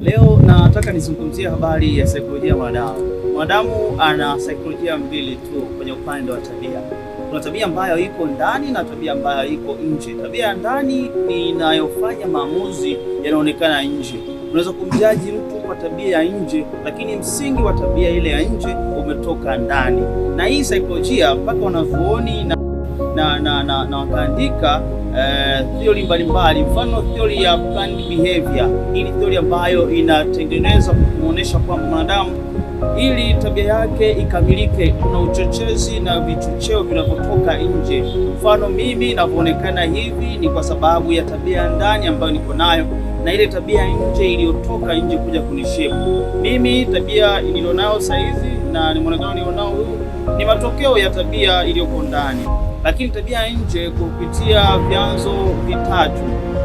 Leo nataka nizungumzie habari ya saikolojia ya mwanadamu. Mwanadamu ana saikolojia mbili tu kwenye upande wa tabia. Kuna tabia ambayo iko ndani na tabia ambayo iko nje. Tabia ya ndani ni inayofanya maamuzi yanaonekana nje. Unaweza kumjaji mtu kwa tabia ya nje, lakini msingi wa tabia ile ya nje umetoka ndani. Na hii saikolojia mpaka wanavyuoni na wakaandika theory mbalimbali, mfano theory ya planned behavior. Hii ni theory ambayo inatengeneza kuonyesha kwamba mwanadamu ili tabia yake ikamilike, kuna uchochezi na vichocheo vinavyotoka nje. Mfano, mimi ninavyoonekana hivi ni kwa sababu ya tabia ndani ambayo niko nayo, na ile tabia nje iliyotoka nje kuja kunishape mimi. Tabia nilionayo sasa hizi na ni muonekano nilionao huu ni matokeo ya tabia iliyoko ndani. Lakini tabia nje kupitia vyanzo vitatu.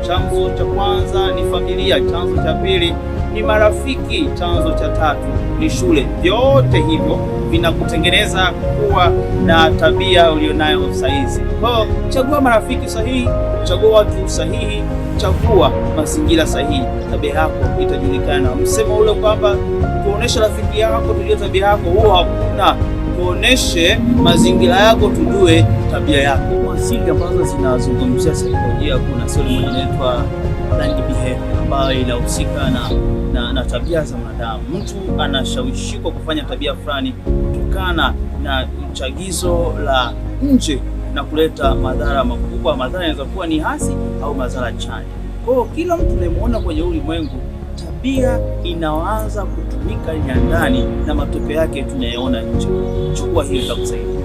Chanzo cha kwanza ni familia, chanzo cha pili ni marafiki, chanzo cha tatu ni shule. Vyote hivyo vinakutengeneza kuwa na tabia ulionayo sahihi. Kwa chagua marafiki sahihi, chagua watu sahihi, chagua mazingira sahihi, tabia yako itajulikana. Msemo ule kwamba tuoneshe rafiki yako tujue tabia yako, huo hakuna. Tuoneshe mazingira yako tujue tabia yako. Asili ambazo zinazungumzia saikolojia, kuna swali moja inaitwa planned behavior ambayo inahusika na tabia za mwanadamu. Mtu anashawishika kufanya tabia fulani kutokana na chagizo la nje na kuleta madhara makubwa. Madhara yanaweza kuwa ni hasi au madhara chanya. Kwa hiyo kila mtu unayemwona kwenye ulimwengu, tabia inaanza kutumika ya ndani na matokeo yake tunayaona nje. Chukua hiyo itakusaidia.